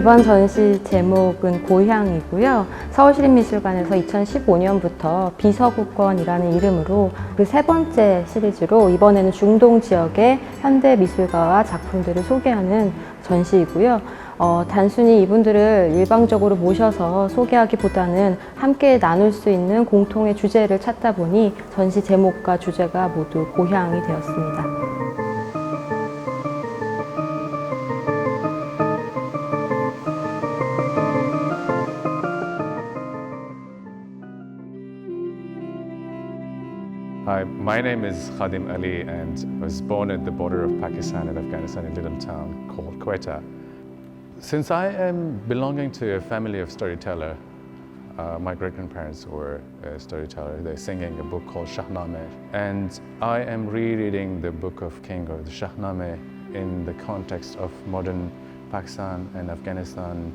이번 전시 제목은 고향이고요. 서울시립미술관에서 2015년부터 비서구권이라는 이름으로 그 세 번째 시리즈로 이번에는 중동 지역의 현대 미술가와 작품들을 소개하는 전시이고요. 단순히 이분들을 일방적으로 모셔서 소개하기보다는 함께 나눌 수 있는 공통의 주제를 찾다 보니 전시 제목과 주제가 모두 고향이 되었습니다. Hi, my name is Khadim Ali and I was born at the border of Pakistan and Afghanistan in a little town called Quetta. Since I am belonging to a family of storytellers, my great-grandparents were a storyteller. They're singing a book called Shahnameh, and I am rereading the book of King or the Shahnameh in the context of modern Pakistan and Afghanistan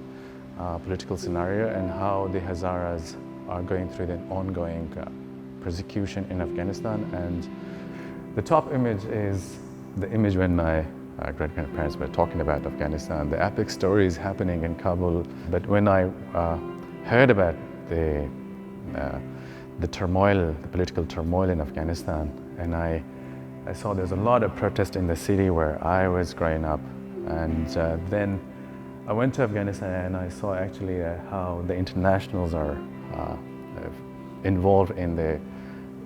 political scenario and how the Hazaras are going through the ongoing persecution in Afghanistan. And the top image is the image when my great-grandparents were talking about Afghanistan, the epic stories happening in Kabul. But when I heard about the turmoil, the political turmoil in Afghanistan, and I saw there's a lot of protest in the city where I was growing up. And then I went to Afghanistan and I saw actually how the internationals are involved in the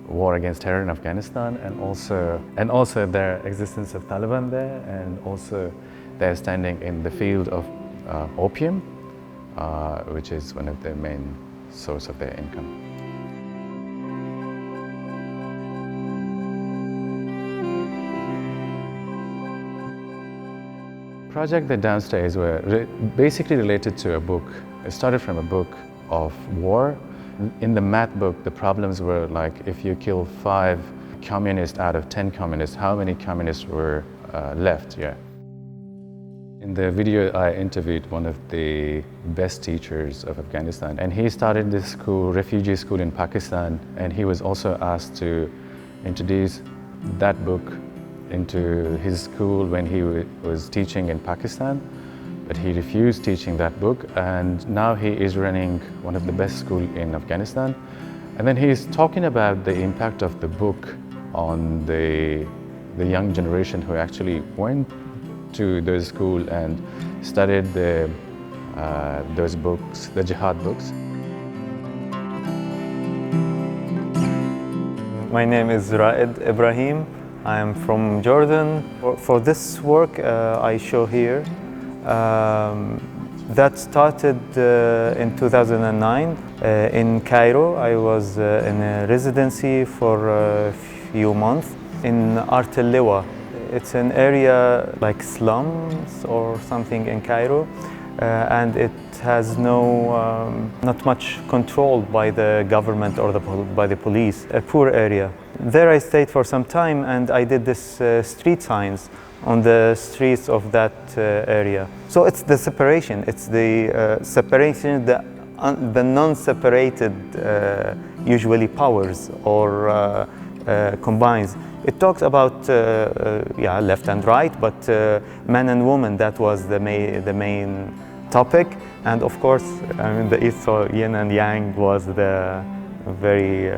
war against terror in Afghanistan, and also their existence of Taliban there, and also they're standing in the field of opium, which is one of their main source of their income. Project The Downstairs were basically related to a book. It started from a book of war. In the math book, the problems were like, if you kill 5 communists out of 10 communists, how many communists were left? Yeah. In the video, I interviewed one of the best teachers of Afghanistan, and he started this school, refugee school in Pakistan, and he was also asked to introduce that book into his school when he was teaching in Pakistan. But he refused teaching that book, and now he is running one of the best schools in Afghanistan. And then he is talking about the impact of the book on the young generation who actually went to those schools and studied those books, the jihad books. My name is Raed Ibrahim. I am from Jordan. For this work I show here, that started in 2009 in Cairo. I was in a residency for a few months in Art al-Liwa. It's an area like slums or something in Cairo, and it has not much control by the government or by the police, a poor area. There I stayed for some time, and I did this street signs on the streets of that area. So it's the separation, it's the separation, the non-separated usually powers or combines. It talks about left and right, but man and woman, that was the main topic. And of course, I mean, the East, so yin and yang was the very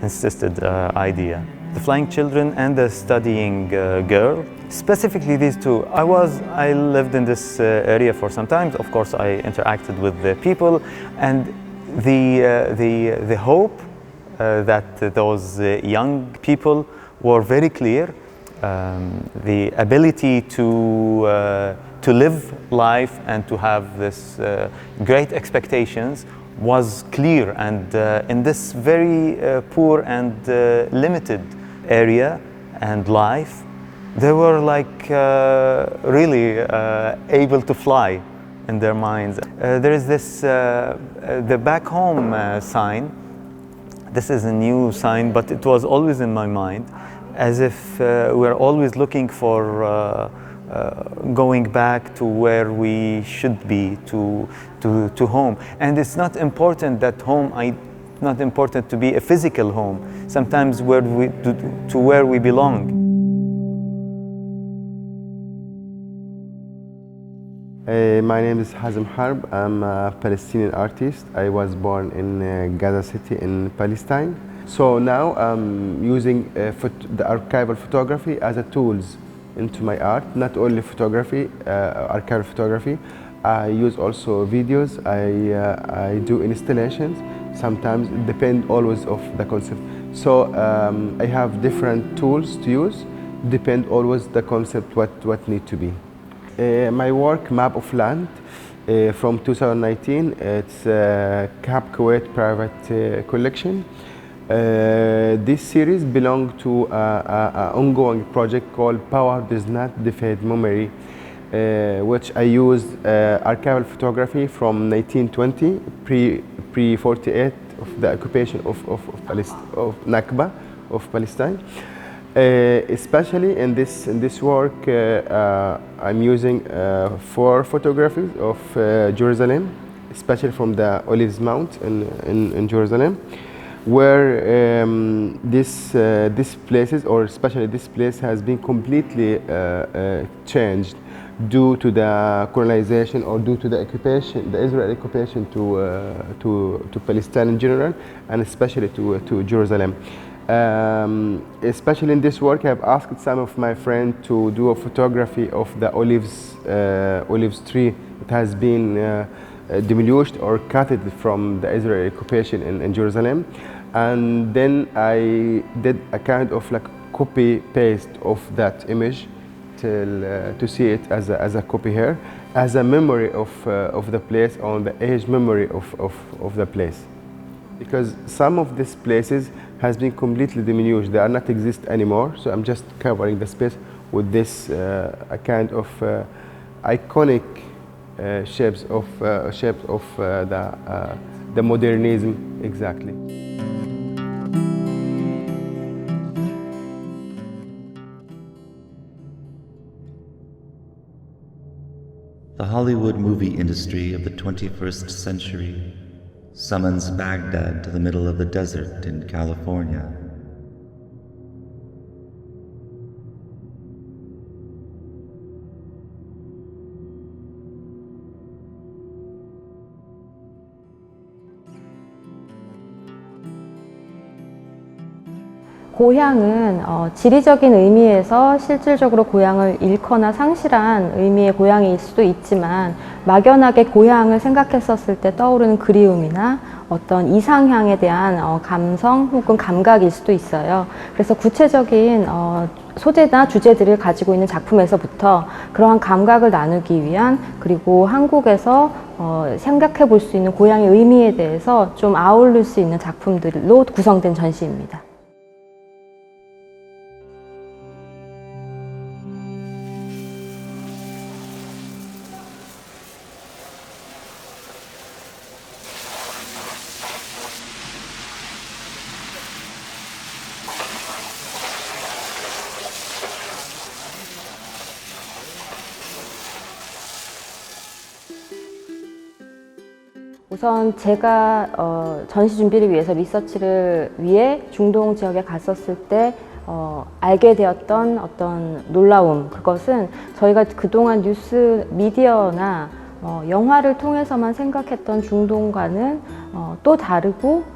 insisted idea. The Flying Children and the Studying Girl. Specifically these two. I lived in this area for some time. Of course, I interacted with the people, and the hope that those young people were very clear. The ability to live life and to have this great expectations was clear, and in this very poor and limited area and life, they were like really able to fly in their minds. There is this the back home sign. This is a new sign, but it was always in my mind, as if we're always looking for going back to where we should be, to home. And it's not important that home, not important to be a physical home. Sometimes where we belong. My name is Hazem Harb. I'm a Palestinian artist. I was born in Gaza City in Palestine. So now I'm using the archival photography as a tools into my art. Not only photography, archival photography. I use also videos. I do installations. Sometimes it depends always of the concept. So I have different tools to use. Depend always the concept what need to be. My work, Map of Land, from 2019, it's Cap Kuwait private collection. This series belongs to an ongoing project called Power Does Not Defeat Memory, which I used archival photography from 1920, pre-48 of the occupation of Nakba of Palestine. Especially in this work, I'm using 4 photographies of Jerusalem, especially from the Olives Mount in Jerusalem, where these places, or especially this place, has been completely changed due to the colonization or due to the occupation, the Israeli occupation to Palestine in general, and especially to Jerusalem. Especially in this work, I have asked some of my friends to do a photography of the olives tree that has been demolished or cut from the Israeli occupation in Jerusalem. And then I did a kind of like copy paste of that image to see it as a copy here, as a memory of the place, on the age memory of the place. Because some of these places has been completely diminished, they are not exist anymore. So I'm just covering the space with this a kind of iconic shapes of the modernism, exactly. The Hollywood movie industry of the 21st century summons Baghdad to the middle of the desert in California. 고향은 지리적인 의미에서 실질적으로 고향을 잃거나 상실한 의미의 고향일 수도 있지만, 막연하게 고향을 생각했었을 때 떠오르는 그리움이나 어떤 이상향에 대한 감성 혹은 감각일 수도 있어요. 그래서 구체적인 소재나 주제들을 가지고 있는 작품에서부터 그러한 감각을 나누기 위한, 그리고 한국에서 생각해 볼 수 있는 고향의 의미에 대해서 좀 아우를 수 있는 작품들로 구성된 전시입니다. 우선 제가 전시 준비를 위해서 리서치를 위해 중동 지역에 갔었을 때 알게 되었던 어떤 놀라움, 그것은 저희가 그동안 뉴스 미디어나 영화를 통해서만 생각했던 중동과는 또 다르고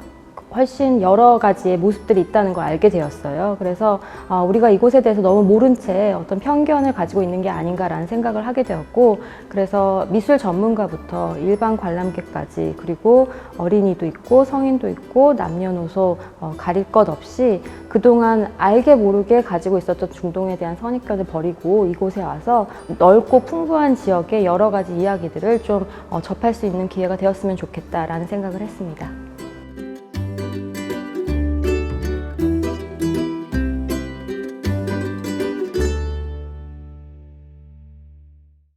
훨씬 여러 가지의 모습들이 있다는 걸 알게 되었어요. 그래서 우리가 이곳에 대해서 너무 모른 채 어떤 편견을 가지고 있는 게 아닌가라는 생각을 하게 되었고, 그래서 미술 전문가부터 일반 관람객까지, 그리고 어린이도 있고 성인도 있고 남녀노소 가릴 것 없이 그동안 알게 모르게 가지고 있었던 중동에 대한 선입견을 버리고 이곳에 와서 넓고 풍부한 지역의 여러 가지 이야기들을 좀 접할 수 있는 기회가 되었으면 좋겠다라는 생각을 했습니다.